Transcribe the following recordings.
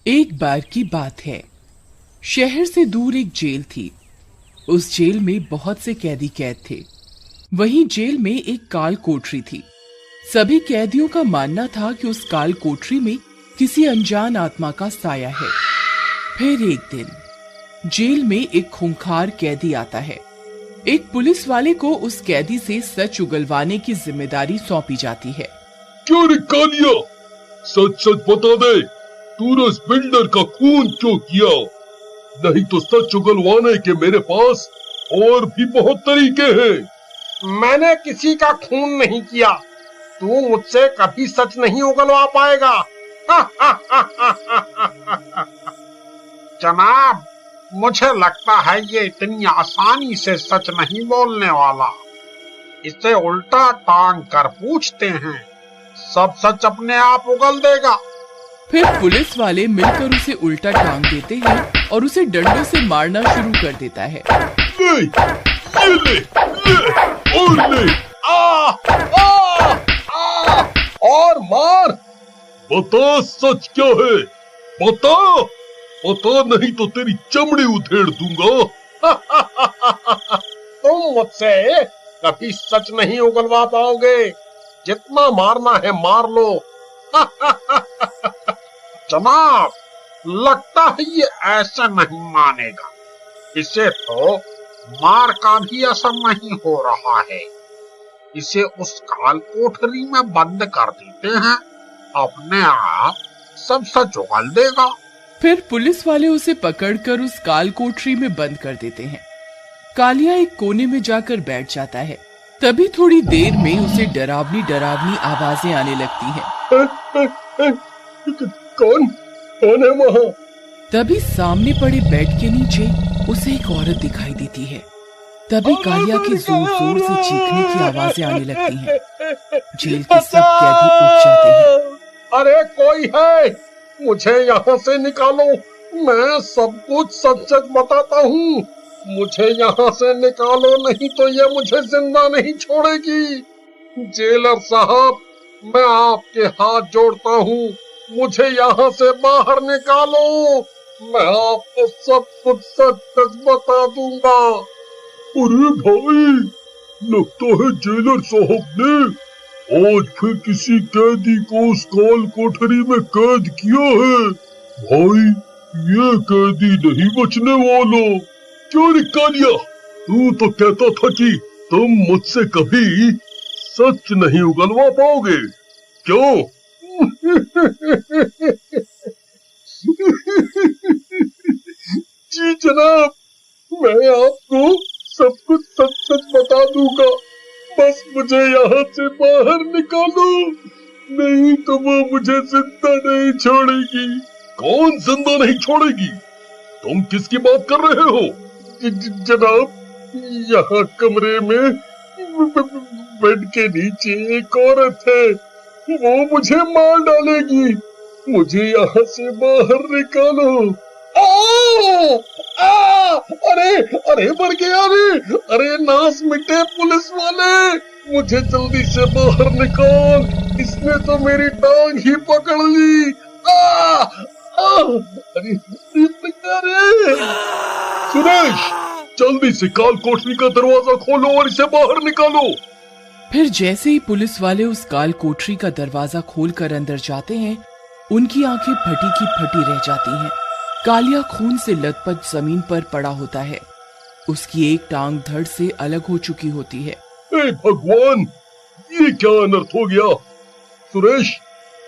एक बार की बात है। शहर से दूर एक जेल थी। उस जेल में बहुत से कैदी कैद थे। वहीं जेल में एक काल कोठरी थी। सभी कैदियों का मानना था कि उस काल कोठरी में किसी अनजान आत्मा का साया है। फिर एक दिन जेल में एक खूंखार कैदी आता है। एक पुलिस वाले को उस कैदी से सच उगलवाने की जिम्मेदारी सौंपी जाती है। क्यों रे कालिया, सच सच बता दे, तूने उस बिल्डर का खून क्यों किया? नहीं तो सच उगलवाने के मेरे पास और भी बहुत तरीके हैं। मैंने किसी का खून नहीं किया। तू मुझसे कभी सच नहीं उगलवा पाएगा। जनाब, मुझे लगता है ये इतनी आसानी से सच नहीं बोलने वाला। इसे उल्टा टांग कर पूछते हैं, सब सच अपने आप उगल देगा। फिर पुलिस वाले मिलकर उसे उल्टा टांग देते हैं और उसे डंडों से मारना शुरू कर देता है। ले, ये ले, और ले। आ, आ, आ, और मार। बता सच क्या है, बता, बता नहीं तो तेरी चमड़ी उधेड़ दूंगा। तुम मुझसे कभी सच नहीं उगलवा पाओगे। जितना मारना है मार लो। जनाब, लगता है ये ऐसा नहीं मानेगा। इसे तो मार का भी असर नहीं हो रहा है। इसे उस काल कोठरी में बंद कर देते हैं, अपने आप सब सच उगल देगा। फिर पुलिस वाले उसे पकड़कर उस काल कोठरी में बंद कर देते हैं। कालिया एक कोने में जाकर बैठ जाता है। तभी थोड़ी देर में उसे डरावनी डरावनी आवाजें आने लगती हैं। कौन है वहाँ? तभी सामने पड़े बेड के नीचे उसे एक औरत दिखाई देती है। तभी कालिया के जोर जोर से चीखने की आवाजें आने लगती हैं। जेल के सब कैदी उठ जाते हैं। अरे कोई है, मुझे यहाँ से निकालो। मैं सब कुछ सच सच बताता हूँ। मुझे यहाँ से निकालो, नहीं तो ये मुझे जिंदा नहीं छोड़ेगी। जेलर साहब, मैं आपके हाथ जोड़ता हूँ, मुझे यहाँ से बाहर निकालो। मैं आपको सब कुछ सच सच बता दूंगा। अरे भाई, लगता है जेलर साहब ने आज फिर किसी कैदी को उस काल कोठरी में कैद किया है। भाई, ये कैदी नहीं बचने वाला। क्यों रे कालिया, तू तो कहता था कि तुम मुझसे कभी सच नहीं उगलवा पाओगे, क्यों? जी जनाब, मैं आपको सब कुछ सच सच बता दूंगा। बस मुझे यहाँ से बाहर निकालो, नहीं तो वो मुझे जिंदा नहीं छोड़ेगी। कौन जिंदा नहीं छोड़ेगी? तुम किसकी बात कर रहे हो? जनाब, यहाँ कमरे में बेड के नीचे एक औरत है, वो मुझे मार डालेगी। मुझे यहाँ से बाहर निकालो। अरे अरे मर गया रे। अरे नास मिटे पुलिस वाले, मुझे जल्दी से बाहर निकाल, इसने तो मेरी टांग ही पकड़ ली। अरे सुरेश, जल्दी से काल कोठरी का दरवाजा खोलो और इसे बाहर निकालो। फिर जैसे ही पुलिस वाले उस काल कोठरी का दरवाजा खोलकर अंदर जाते हैं, उनकी आंखें फटी की फटी रह जाती हैं। कालिया खून से लथपथ जमीन पर पड़ा होता है। उसकी एक टांग धड़ से अलग हो चुकी होती है। हे भगवान, ये क्या अनर्थ हो गया? सुरेश,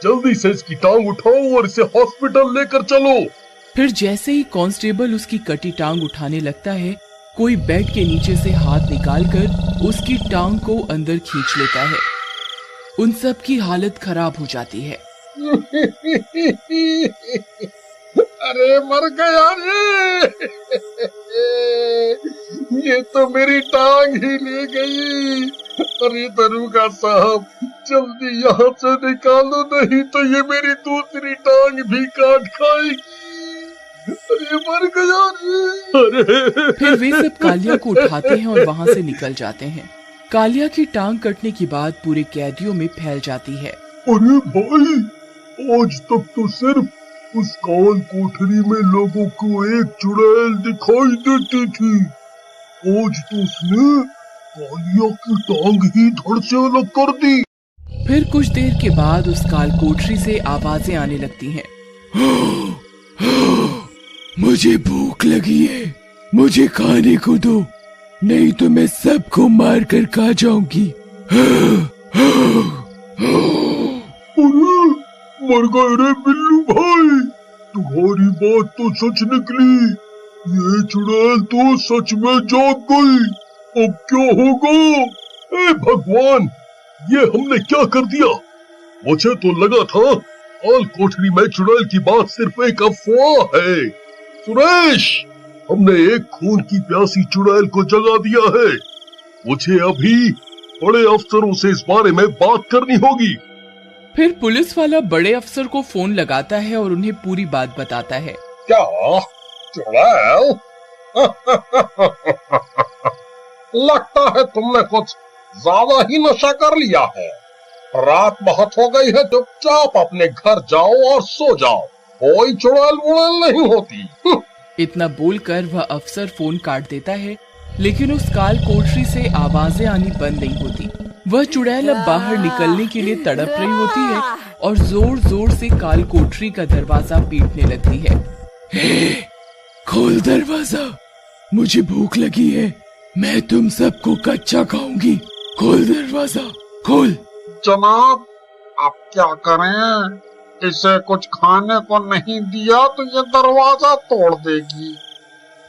जल्दी से इसकी टांग उठाओ और इसे हॉस्पिटल लेकर चलो। फिर जैसे ही कांस्टेबल उसकी कटी टांग उठाने लगता है, कोई बेड के नीचे से हाथ निकालकर उसकी टांग को अंदर खींच लेता है। उन सब की हालत खराब हो जाती है। अरे मर गया रे। ये तो मेरी टांग ही ले गई। अरे दरोगा साहब, जल्दी यहाँ से निकालो, नहीं तो ये मेरी दूसरी टांग भी काट खाएगी। अरे मर गया रे। अरे फिर वे सब कालिया को उठाते हैं और वहाँ से निकल जाते हैं। कालिया की टांग कटने की बात पूरे कैदियों में फैल जाती है। अरे भाई, आज तक तो सिर्फ उस काल कोठरी में लोगों को एक चुड़ैल दिखाई देती थी। आज तो उसने कालिया की टांग ही धड़ से अलग कर दी। फिर कुछ देर के बाद उस काल कोठरी से आवाजें आने लगती हैं। मुझे भूख लगी है, मुझे खाने को दो, नहीं तो मैं सबको मार कर खा जाऊंगी। अरे मर गए रे बिल्लू भाई, तुम्हारी बात तो सच निकली। ये चुड़ैल तो सच में जाग गई। अब क्या होगा? ए भगवान, ये हमने क्या कर दिया? मुझे तो लगा था काल कोठरी में चुड़ैल की बात सिर्फ एक अफवाह है। सुरेश, हमने एक खून की प्यासी चुड़ैल को जगा दिया है। मुझे अभी बड़े अफसरों से इस बारे में बात करनी होगी। फिर पुलिस वाला बड़े अफसर को फोन लगाता है और उन्हें पूरी बात बताता है। क्या चुड़ैल? लगता है तुमने कुछ ज्यादा ही नशा कर लिया है। रात बहुत हो गई है, चुपचाप अपने घर जाओ और सो जाओ, कोई चुड़ैल वुड़ैल नहीं होती। इतना बोलकर वह अफसर फोन काट देता है, लेकिन उस काल कोठरी से आवाजें आनी बंद नहीं होती। वह चुड़ैल अब बाहर निकलने के लिए तड़प रही होती है और जोर जोर से काल कोठरी का दरवाजा पीटने लगती है। खोल दरवाजा, मुझे भूख लगी है, मैं तुम सबको कच्चा खाऊंगी। खोल दरवाजा, खोल। जनाब, आप क्या करें? इसे कुछ खाने को नहीं दिया तो ये दरवाजा तोड़ देगी।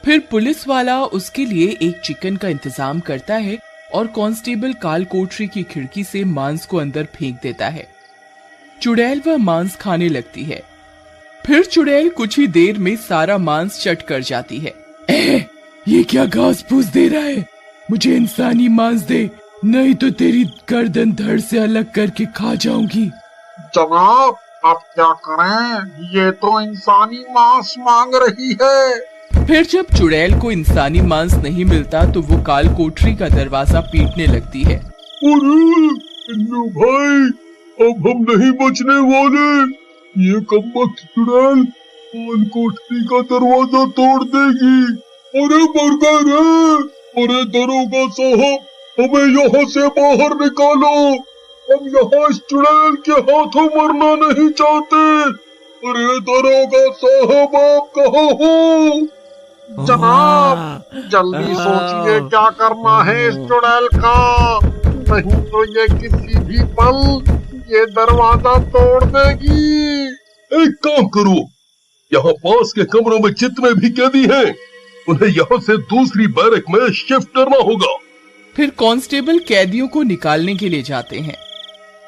फिर पुलिस वाला उसके लिए एक चिकन का इंतजाम करता है और कांस्टेबल काल कोठरी की खिड़की से मांस को अंदर फेंक देता है। चुड़ैल वह मांस खाने लगती है। फिर चुड़ैल कुछ ही देर में सारा मांस चट कर जाती है। ये क्या घास फूस दे रहा है? मुझे इंसानी मांस दे, नहीं तो तेरी गर्दन धड़ से अलग करके खा जाऊंगी। जनाब, आप क्या करें? ये तो इंसानी मांस मांग रही है। फिर जब चुड़ैल को इंसानी मांस नहीं मिलता तो वो काल कोठरी का दरवाजा पीटने लगती है। अरे बिल्लू भाई, अब हम नहीं बचने वाले। ये कमबख्त चुड़ैल काल कोठरी का दरवाजा तोड़ देगी। अरे मर गए रे! अरे दरोगा साहब, हमें यहाँ से बाहर निकालो। हम यहाँ इस चुड़ैल के हाथों मरना नहीं चाहते। अरे दरोगा साहब, आप कहाँ हो? जनाब, जल्दी सोचिए क्या करना है इस चुड़ैल का, नहीं तो ये किसी भी पल ये दरवाजा तोड़ देगी। एक काम करो, यहाँ पास के कमरों में जितने भी कैदी हैं, उन्हें यहाँ से दूसरी बैरक में शिफ्ट करना होगा। फिर कांस्टेबल कैदियों को निकालने के लिए जाते हैं।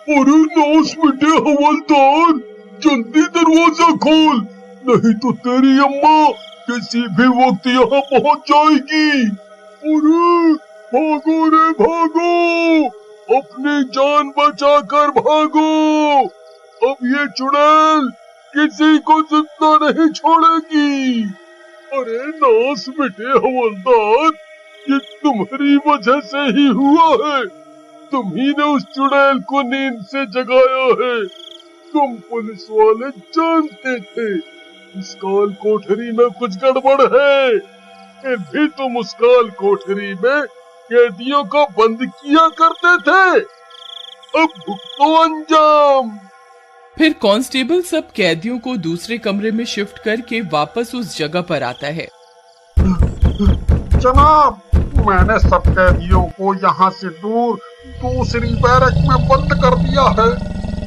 अरे नाश मिटे हवलदार, जल्दी दरवाजा खोल, नहीं तो तेरी अम्मा किसी भी वक्त यहाँ पहुँच जाएगी। अरे भागो रे भागो, अपनी जान बचाकर भागो। अब ये चुड़ैल किसी को जिंदा नहीं छोड़ेगी। अरे नाश मिटे हवलदार, ये तुम्हारी वजह से ही हुआ है। तुम ही ने उस चुड़ैल को नींद से जगाया है। तुम पुलिस वाले जानते थे इस काल कोठरी में कुछ गड़बड़ है, फिर भी तुम उस काल कोठरी में कैदियों को बंद किया करते थे। अब भुगतो अंजाम। फिर कांस्टेबल सब कैदियों को दूसरे कमरे में शिफ्ट करके वापस उस जगह पर आता है। जनाब, मैंने सब कैदियों को यहाँ से दूर दूसरी बैरक में बंद कर दिया है।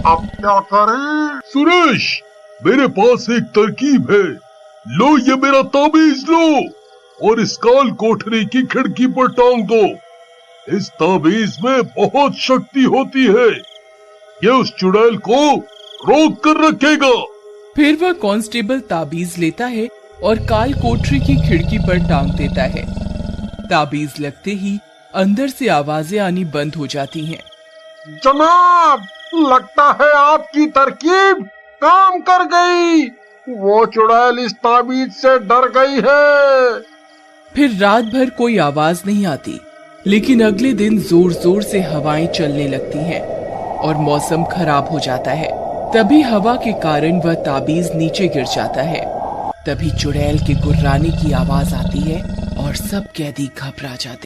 अब क्या करें? सुरेश, मेरे पास एक तरकीब है। लो ये मेरा ताबीज लो और इस काल कोठरी की खिड़की पर टांग दो। इस ताबीज में बहुत शक्ति होती है, ये उस चुड़ैल को रोक कर रखेगा। फिर वह कांस्टेबल ताबीज लेता है और काल कोठरी की खिड़की पर टांग देता है। ताबीज लगते ही अंदर से आवाजें आनी बंद हो जाती हैं। जनाब, लगता है आपकी तरकीब काम कर गई। वो चुड़ैल इस ताबीज से डर गई है। फिर रात भर कोई आवाज नहीं आती, लेकिन अगले दिन जोर जोर से हवाएं चलने लगती हैं और मौसम खराब हो जाता है। तभी हवा के कारण वह ताबीज नीचे गिर जाता है। तभी चुड़ैल के गुर्राने की आवाज आती है और सब कैदी घबरा जाते।